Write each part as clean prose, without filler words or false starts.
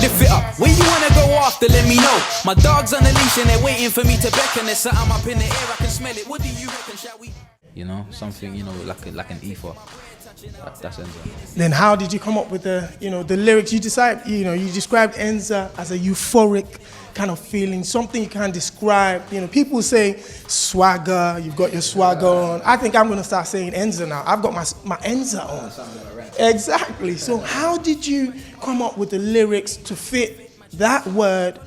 Lift it up. Where you wanna go after, let me know. My dog's on the leash and they're waiting for me to beckon. There's something up in the air, I can smell it. What do you reckon, shall we? You know, something, you know, like an ether. That's Enza. Then how did you come up with the, you know, the lyrics? You described Enza as a euphoric kind of feeling, something you can't describe. You know, people say swagger, you've got your swagger on. I think I'm going to start saying Enza now. I've got my Enza on. Exactly. So how did you come up with the lyrics to fit that word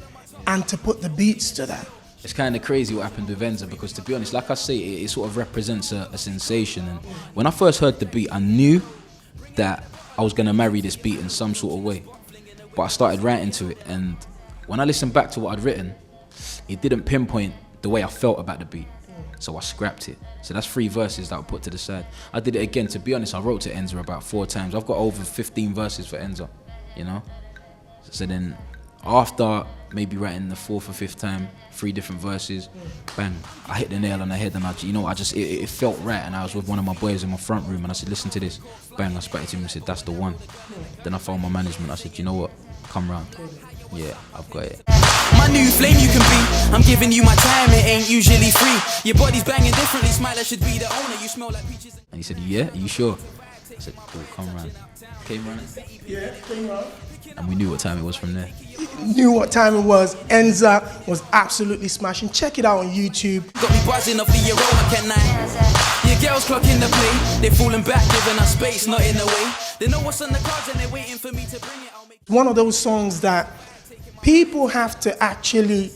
and to put the beats to that? It's kind of crazy what happened with Enza, because to be honest, like I say, it sort of represents a sensation. And when I first heard the beat, I knew that I was going to marry this beat in some sort of way. But I started writing to it, and when I listened back to what I'd written, it didn't pinpoint the way I felt about the beat. So I scrapped it. So that's 3 verses that I put to the side. I did it again. To be honest, I wrote to Enza about 4 times. I've got over 15 verses for Enza, you know? So then after maybe writing the 4th or 5th time, 3 different verses, bang, I hit the nail on the head, and it felt right. And I was with one of my boys in my front room, and I said, listen to this. Bang, I spat it to him and said, that's the one. Then I phoned my management. I said, you know what, come round. Yeah, I've got it. My new flame you can be. I'm giving you my time, it ain't usually free. Your body's banging differently, SMILER should be the owner. You smell like peaches. And he said, yeah, are you sure? I said, cool, come round. Came round. Yeah, came round. And we knew what time it was from there. Knew what time it was. Enza was absolutely smashing. Check it out on YouTube. Got me buzzing off the aroma, can I? Your girls clocking the play. They're falling back, giving us space, not in the way. They know what's on the cards and they're waiting for me to bring it. One of those songs that people have to actually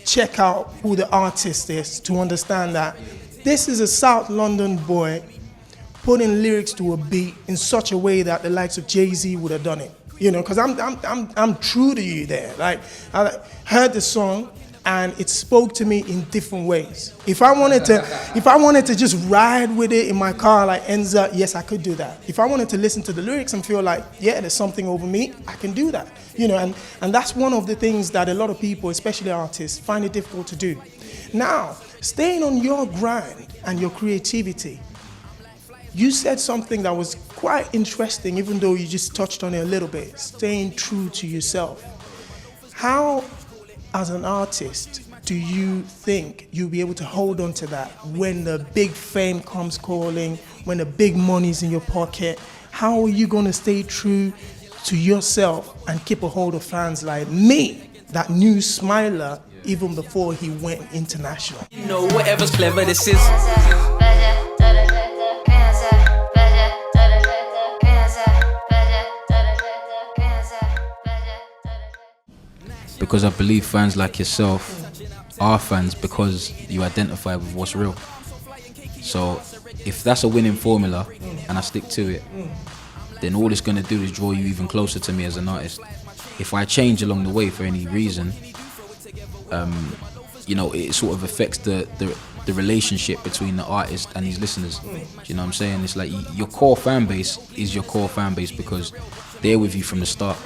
check out who the artist is to understand that this is a South London boy putting lyrics to a beat in such a way that the likes of Jay-Z would have done it. You know, because I'm true to you there. Like, I heard the song and it spoke to me in different ways. If I wanted to just ride with it in my car like Enza, yes, I could do that. If I wanted to listen to the lyrics and feel like, yeah, there's something over me, I can do that. You know, and that's one of the things that a lot of people, especially artists, find it difficult to do. Now, staying on your grind and your creativity, you said something that was quite interesting, even though you just touched on it a little bit, staying true to yourself. How, as an artist, do you think you'll be able to hold on to that when the big fame comes calling, when the big money's in your pocket? How are you going to stay true to yourself and keep a hold of fans like me that knew SMILER even before he went international? You know, whatever's clever this is. Because I believe fans like yourself are fans because you identify with what's real. So if that's a winning formula and I stick to it, then all it's going to do is draw you even closer to me as an artist. If I change along the way for any reason, you know, it sort of affects the relationship between the artist and his listeners. Do you know what I'm saying? It's like your core fan base is your core fan base because they're with you from the start.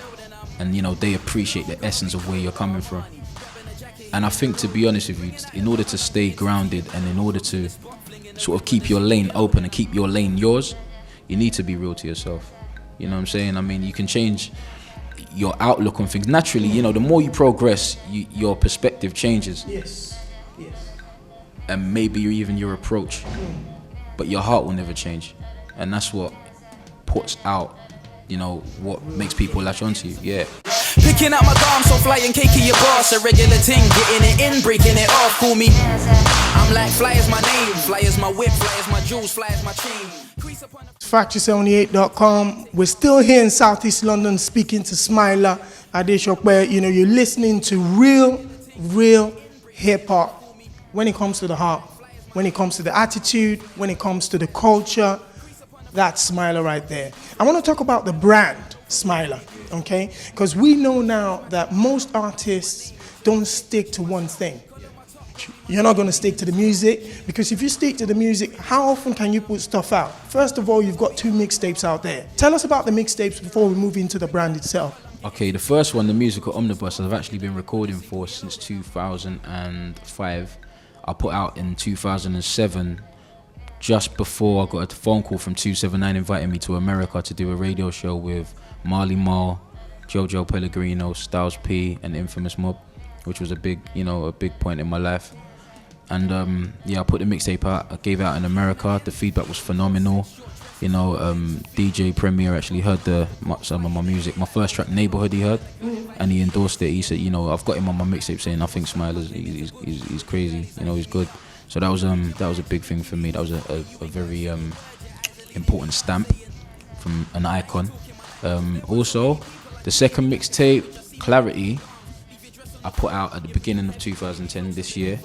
And you know, they appreciate the essence of where you're coming from. And I think, to be honest with you, in order to stay grounded and in order to sort of keep your lane open and keep your lane yours, you need to be real to yourself. You know what I'm saying? I mean, you can change your outlook on things. Naturally, you know, the more you progress, your perspective changes. Yes, yes. And maybe even your approach. But your heart will never change. And that's what puts out, you know, what makes people latch onto you, yeah. Picking up my arm, so flying cake of your boss, a regular thing, getting it in, breaking it off, call me. I'm like, fly is my name, fly is my whip, fly is my jewels, fly is my chain. FACTORY78.com. We're still here in Southeast London speaking to SMILER Adeshokwe. You know, you're listening to real hip-hop when it comes to the heart, when it comes to the attitude, when it comes to the culture. That's SMILER right there. I want to talk about the brand SMILER, okay? Because we know now that most artists don't stick to one thing. You're not going to stick to the music, because if you stick to the music, how often can you put stuff out? First of all, you've got 2 mixtapes out there. Tell us about the mixtapes before we move into the brand itself. Okay, the first one, the Musical Omnibus, I've actually been recording for since 2005. I put out in 2007, just before I got a phone call from 279 inviting me to America to do a radio show with Marley Marl, Jojo Pellegrino, Styles P, and Infamous Mob, which was a big point in my life. And I put the mixtape out. I gave it out in America. The feedback was phenomenal. DJ Premier actually heard some of my music. My first track, Neighborhood, he heard, and he endorsed it. He said, I've got him on my mixtape saying I think SMILER's he's crazy. He's good. So that was a big thing for me. That was a very important stamp from an icon. Also, the second mixtape, Clarity, I put out at the beginning of 2010 this year.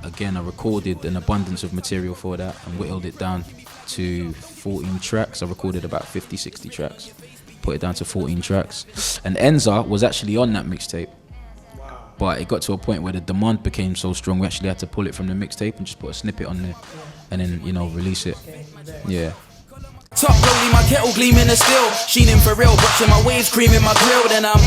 Again, I recorded an abundance of material for that and whittled it down to 14 tracks. I recorded about 50-60 tracks, put it down to 14 tracks. And Enza was actually on that mixtape, but it got to a point where the demand became so strong we actually had to pull it from the mixtape and just put a snippet on there and then release it. Yeah. Top rolling, my kettle gleaming the steel, sheening for real, brushing my waves, creaming my grill. Then I'm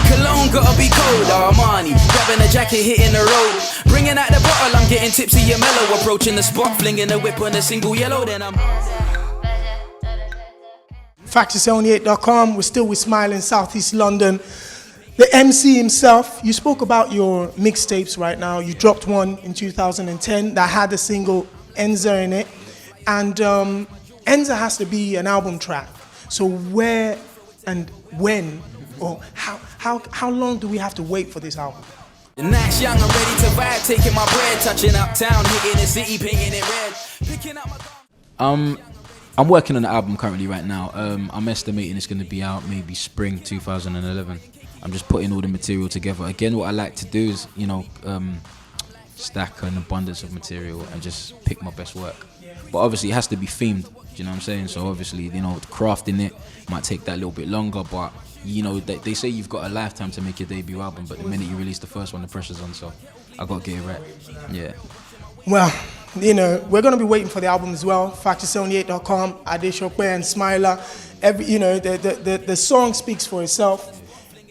cologne, gotta be cold. Armani, grabbing a jacket, hitting the road, bringing out the bottle. I'm getting tipsy and mellow, approaching the spot, flinging the whip on a single yellow. Then I'm FACTORY78.com. We're still with SMILER in Southeast London. The MC himself. You spoke about your mixtapes right now. You dropped one in 2010 that had the single Enza in it, and Enza has to be an album track. So where and when, or how long do we have to wait for this album? the nights young, I'm ready to vibe, taking my bread, touching uptown, hitting the city, painting it red, picking up my... I'm working on an album currently right now. I'm estimating it's going to be out maybe spring 2011. I'm just putting all the material together. Again, what I like to do is, stack an abundance of material and just pick my best work. But obviously it has to be themed, do you know what I'm saying? So obviously, crafting it might take that little bit longer, but they say you've got a lifetime to make your debut album, but the minute you release the first one, the pressure's on, so I got to get it right. Yeah. Well, we're going to be waiting for the album as well. FACTORY78.com, Ade Sope and SMILER. The song speaks for itself.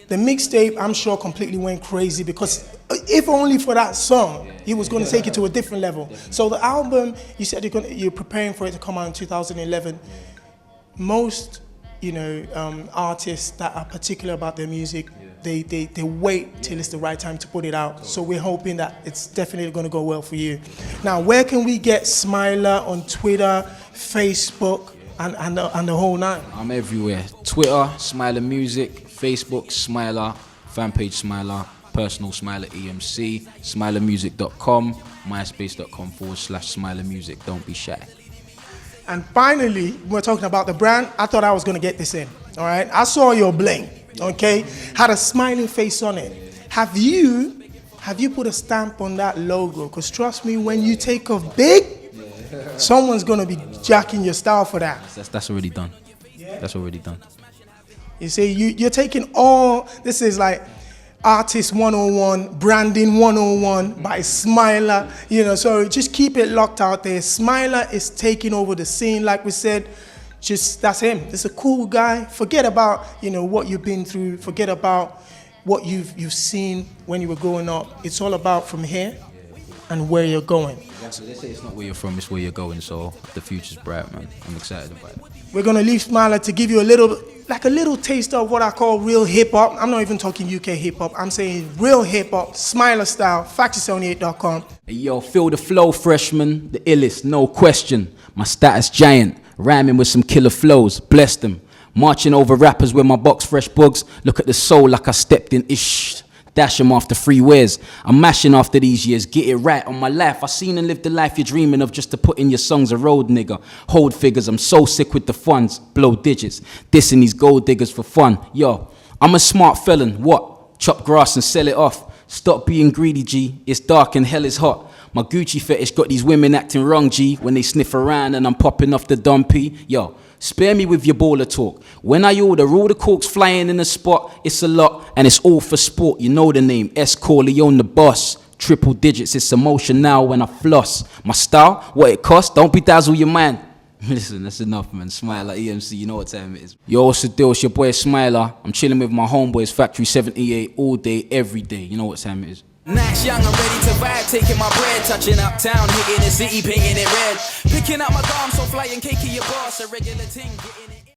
The mixtape, I'm sure, completely went crazy because if only for that song, he was going to take it to a different level. So the album, you said you're preparing for it to come out in 2011. Most, artists that are particular about their music, they wait till it's the right time to put it out. So we're hoping that it's definitely going to go well for you. Now, where can we get SMILER on Twitter, Facebook, and the whole nine? I'm everywhere. Twitter, SMILER Music. Facebook, SMILER, fanpage SMILER, personal SMILER EMC, SMILERmusic.com, myspace.com/SMILER Music. Don't be shy. And finally, we're talking about the brand. I thought I was going to get this in, all right? I saw your bling, okay? Had a smiling face on it. Have you put a stamp on that logo? Because trust me, when you take off big, someone's going to be jacking your style for that. That's already done. That's already done. You see, you're taking all, this is like Artist 101, Branding 101 by SMILER, so just keep it locked out there. SMILER is taking over the scene, like we said, that's him. This is a cool guy. Forget about, what you've been through. Forget about what you've seen when you were growing up. It's all about from here and where you're going. So they say it's not where you're from, it's where you're going, so the future's bright, man. I'm excited about it. We're going to leave SMILER to give you a little taste of what I call real hip-hop. I'm not even talking UK hip-hop. I'm saying real hip-hop, SMILER style, FACTORY78.com. Hey, yo, feel the flow, freshman. The illest, no question. My status giant, rhyming with some killer flows. Bless them. Marching over rappers with my box fresh bugs. Look at the soul like I stepped in ish. Dash them after free wares. I'm mashing after these years. Get it right on my life. I seen and lived the life you're dreaming of just to put in your songs a road, nigga. Hold figures. I'm so sick with the funds. Blow digits. Dissing these gold diggers for fun. Yo, I'm a smart felon. What? Chop grass and sell it off. Stop being greedy, G. It's dark and hell is hot. My Gucci fetish got these women acting wrong, G. When they sniff around and I'm popping off the dumpy. Yo, spare me with your baller talk. When I order all the corks flying in the spot, it's a lot and it's all for sport. You know the name, S. Corleone the boss. Triple digits, it's emotion now when I floss. My style, what it costs, don't bedazzle your mind. Listen, that's enough, man. SMILER, EMC, you know what time it is. Yo, what's the deal? It's your boy SMILER. I'm chilling with my homeboys, FACTORY78, all day, every day. You know what time it is. Nights young, I'm ready to vibe, taking my bread, touching uptown, hitting the city, painting it red, picking up my dom, so flying cake your boss, a regular ting, getting it.